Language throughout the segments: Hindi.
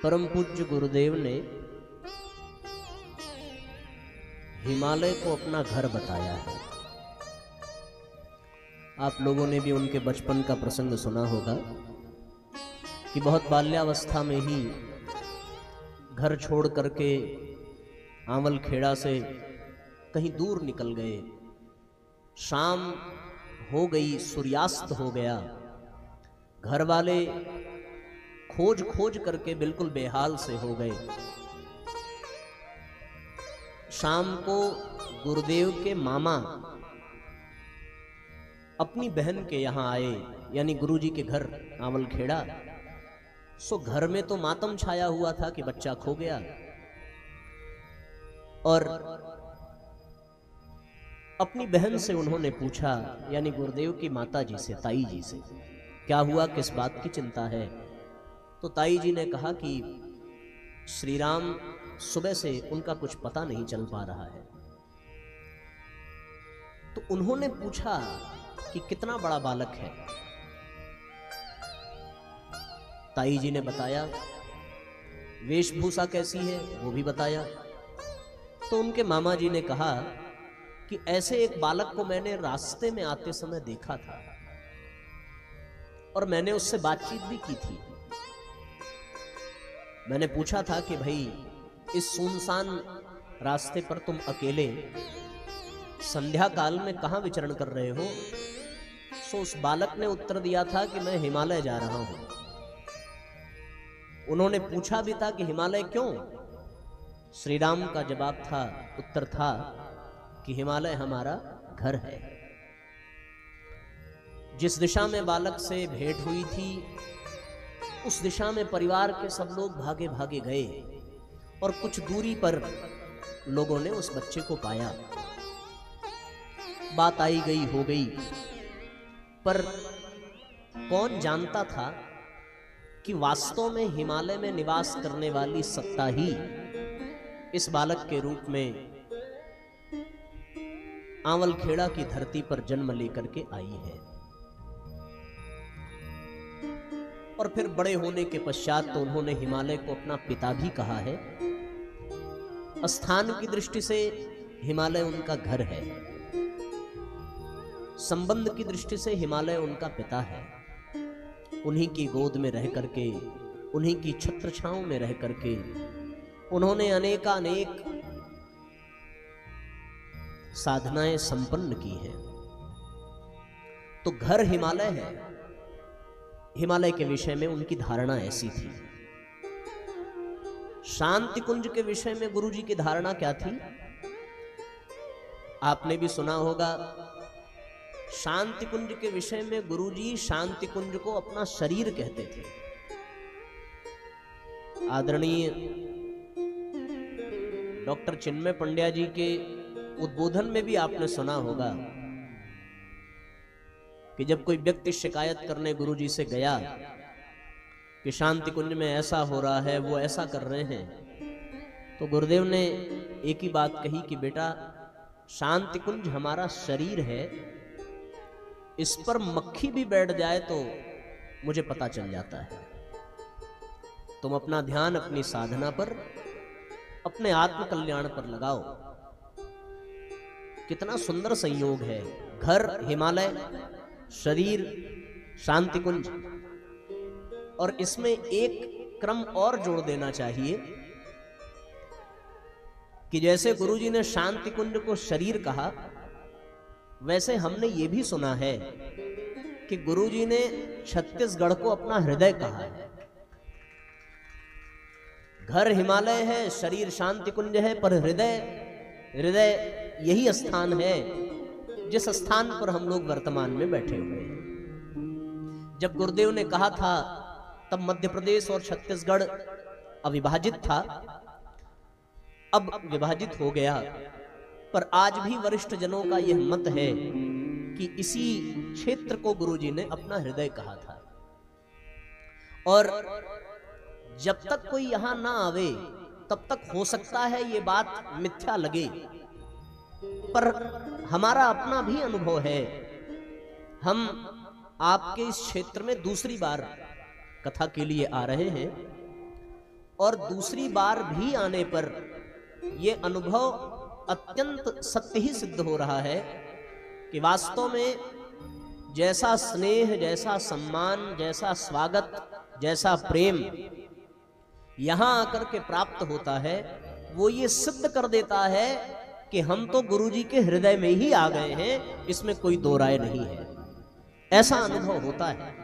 परम पूज्य गुरुदेव ने हिमालय को अपना घर बताया है। आप लोगों ने भी उनके बचपन का प्रसंग सुना होगा कि बहुत बाल्यावस्था में ही घर छोड़ करके आंवल खेड़ा से कहीं दूर निकल गए। शाम हो गई, सूर्यास्त हो गया। घर वाले खोज खोज करके बिल्कुल बेहाल से हो गए। शाम को गुरुदेव के मामा अपनी बहन के यहाँ आए, यानी गुरुजी के घर आंवल खेड़ा। सो घर में तो मातम छाया हुआ था कि बच्चा खो गया। और अपनी बहन से उन्होंने पूछा, यानी गुरुदेव की माता जी से, ताई जी से, क्या हुआ, किस बात की चिंता है। तो ताई जी ने कहा कि श्री राम सुबह से उनका कुछ पता नहीं चल पा रहा है। तो उन्होंने पूछा कि कितना बड़ा बालक है। ताई जी ने बताया, वेशभूषा कैसी है वो भी बताया। तो उनके मामा जी ने कहा कि ऐसे एक बालक को मैंने रास्ते में आते समय देखा था और मैंने उससे बातचीत भी की थी। मैंने पूछा था कि भाई इस सुनसान रास्ते पर तुम अकेले संध्या काल में कहां विचरण कर रहे हो। सो उस बालक ने उत्तर दिया था कि मैं हिमालय जा रहा हूं। उन्होंने पूछा भी था कि हिमालय क्यों। श्री राम का जवाब था, उत्तर था कि हिमालय हमारा घर है। जिस दिशा में बालक से भेंट हुई थी उस दिशा में परिवार के सब लोग भागे भागे गए और कुछ दूरी पर लोगों ने उस बच्चे को पाया। बात आई गई हो गई, पर कौन जानता था कि वास्तव में हिमालय में निवास करने वाली सत्ता ही इस बालक के रूप में आंवल खेड़ा की धरती पर जन्म लेकर के आई है। और फिर बड़े होने के पश्चात तो उन्होंने हिमालय को अपना पिता भी कहा है। स्थान की दृष्टि से हिमालय उनका घर है, संबंध की दृष्टि से हिमालय उनका पिता है। उन्हीं की गोद में रह करके, उन्हीं की छत्र छांव में रह करके उन्होंने अनेकानेक साधनाएं संपन्न की हैं। तो घर हिमालय है। हिमालय के विषय में उनकी धारणा ऐसी थी। शांति कुंज के विषय में गुरुजी की धारणा क्या थी, आपने भी सुना होगा। शांति कुंज के विषय में गुरुजी शांति कुंज को अपना शरीर कहते थे। आदरणीय डॉक्टर चिन्मय पंड्या जी के उद्बोधन में भी आपने सुना होगा कि जब कोई व्यक्ति शिकायत करने गुरुजी से गया कि शांति कुंज में ऐसा हो रहा है, वो ऐसा कर रहे हैं, तो गुरुदेव ने एक ही बात कही कि बेटा, शांति कुंज हमारा शरीर है, इस पर मक्खी भी बैठ जाए तो मुझे पता चल जाता है। तुम अपना ध्यान अपनी साधना पर, अपने आत्म कल्याण पर लगाओ। कितना सुंदर संयोग है। घर हिमालय, शरीर शांति कुंज। और इसमें एक क्रम और जोड़ देना चाहिए कि जैसे गुरुजी ने शांति कुंज को शरीर कहा, वैसे हमने ये भी सुना है कि गुरुजी ने छत्तीसगढ़ को अपना हृदय कहा है। घर हिमालय है, शरीर शांति कुंज है, पर हृदय यही स्थान है जिस स्थान पर हम लोग वर्तमान में बैठे हुए हैं। जब गुरुदेव ने कहा था तब मध्य प्रदेश और छत्तीसगढ़ अविभाजित था, अब विभाजित हो गया। पर आज भी वरिष्ठ जनों का यह मत है कि इसी क्षेत्र को गुरुजी ने अपना हृदय कहा था। और जब तक कोई यहां ना आवे तब तक हो सकता है ये बात मिथ्या लगे, पर हमारा अपना भी अनुभव है। हम आपके इस क्षेत्र में दूसरी बार कथा के लिए आ रहे हैं और दूसरी बार भी आने पर यह अनुभव अत्यंत सत्य ही सिद्ध हो रहा है कि वास्तव में जैसा स्नेह, जैसा सम्मान, जैसा स्वागत, जैसा प्रेम यहां आकर के प्राप्त होता है, वो ये सिद्ध कर देता है कि हम तो गुरु जी के हृदय में ही आ गए हैं, इसमें कोई दो राय नहीं है। ऐसा अनुभव होता है,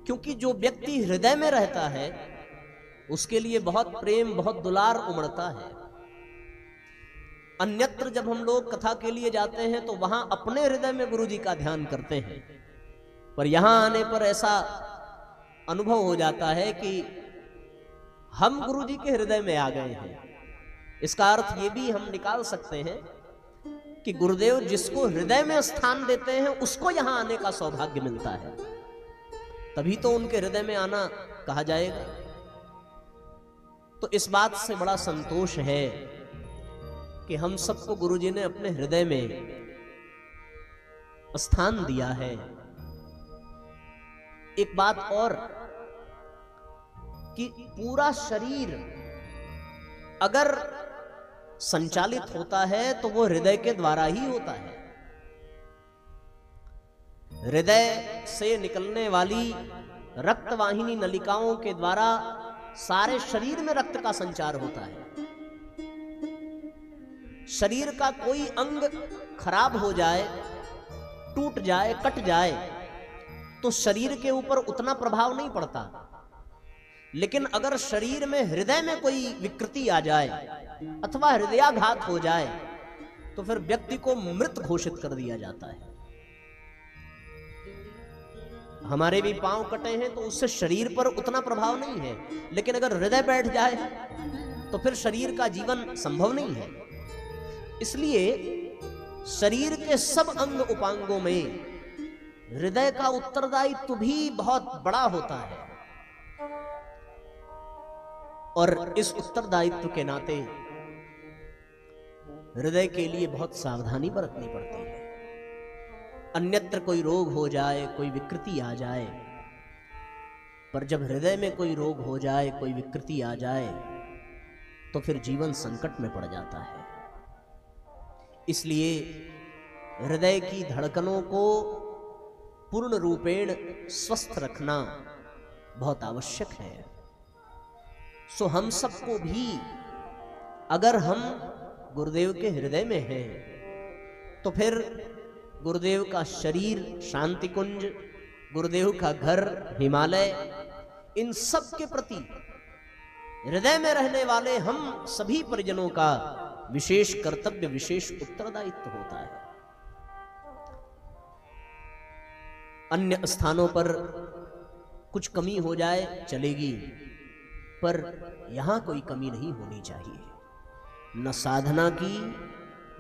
क्योंकि जो व्यक्ति हृदय में रहता है उसके लिए बहुत प्रेम, बहुत दुलार उमड़ता है। अन्यत्र जब हम लोग कथा के लिए जाते हैं तो वहां अपने हृदय में गुरु जी का ध्यान करते हैं, पर यहां आने पर ऐसा अनुभव हो जाता है कि हम गुरु जी के हृदय में आ गए हैं। इसका अर्थ ये भी हम निकाल सकते हैं कि गुरुदेव जिसको हृदय में स्थान देते हैं उसको यहां आने का सौभाग्य मिलता है, तभी तो उनके हृदय में आना कहा जाएगा। तो इस बात से बड़ा संतोष है कि हम सबको गुरु जी ने अपने हृदय में स्थान दिया है। एक बात और कि पूरा शरीर अगर संचालित होता है तो वो हृदय के द्वारा ही होता है। हृदय से निकलने वाली रक्तवाहिनी नलिकाओं के द्वारा सारे शरीर में रक्त का संचार होता है। शरीर का कोई अंग खराब हो जाए, टूट जाए, कट जाए तो शरीर के ऊपर उतना प्रभाव नहीं पड़ता, लेकिन अगर शरीर में हृदय में कोई विकृति आ जाए अथवा हृदयाघात हो जाए तो फिर व्यक्ति को मृत घोषित कर दिया जाता है। हमारे भी पांव कटे हैं तो उससे शरीर पर उतना प्रभाव नहीं है, लेकिन अगर हृदय बैठ जाए तो फिर शरीर का जीवन संभव नहीं है। इसलिए शरीर के सब अंग उपांगों में हृदय का उत्तरदायित्व भी बहुत बड़ा होता है, और इस उत्तरदायित्व के नाते हृदय के लिए बहुत सावधानी बरतनी पड़ती है। अन्यत्र कोई रोग हो जाए, कोई विकृति आ जाए, पर जब हृदय में कोई रोग हो जाए, कोई विकृति आ जाए तो फिर जीवन संकट में पड़ जाता है। इसलिए हृदय की धड़कनों को पूर्ण रूपेण स्वस्थ रखना बहुत आवश्यक है। सो हम सबको भी, अगर हम गुरुदेव के हृदय में हैं तो फिर गुरुदेव का शरीर शांति कुंज, गुरुदेव का घर हिमालय, इन सब के प्रति हृदय में रहने वाले हम सभी परिजनों का विशेष कर्तव्य, विशेष उत्तरदायित्व होता है। अन्य स्थानों पर कुछ कमी हो जाए चलेगी, पर यहां कोई कमी नहीं होनी चाहिए। न साधना की,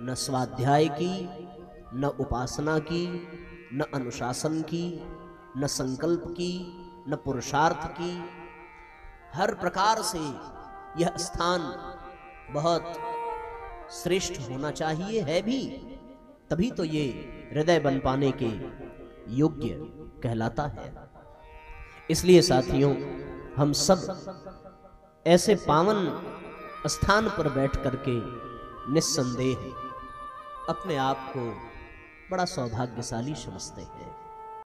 न स्वाध्याय की, न उपासना की, न अनुशासन की, न संकल्प की, न पुरुषार्थ की। हर प्रकार से यह स्थान बहुत श्रेष्ठ होना चाहिए, है भी, तभी तो ये हृदय बन पाने के योग्य कहलाता है। इसलिए साथियों, हम सब ऐसे पावन स्थान पर बैठ करके निस्संदेह अपने आप को बड़ा सौभाग्यशाली समझते हैं।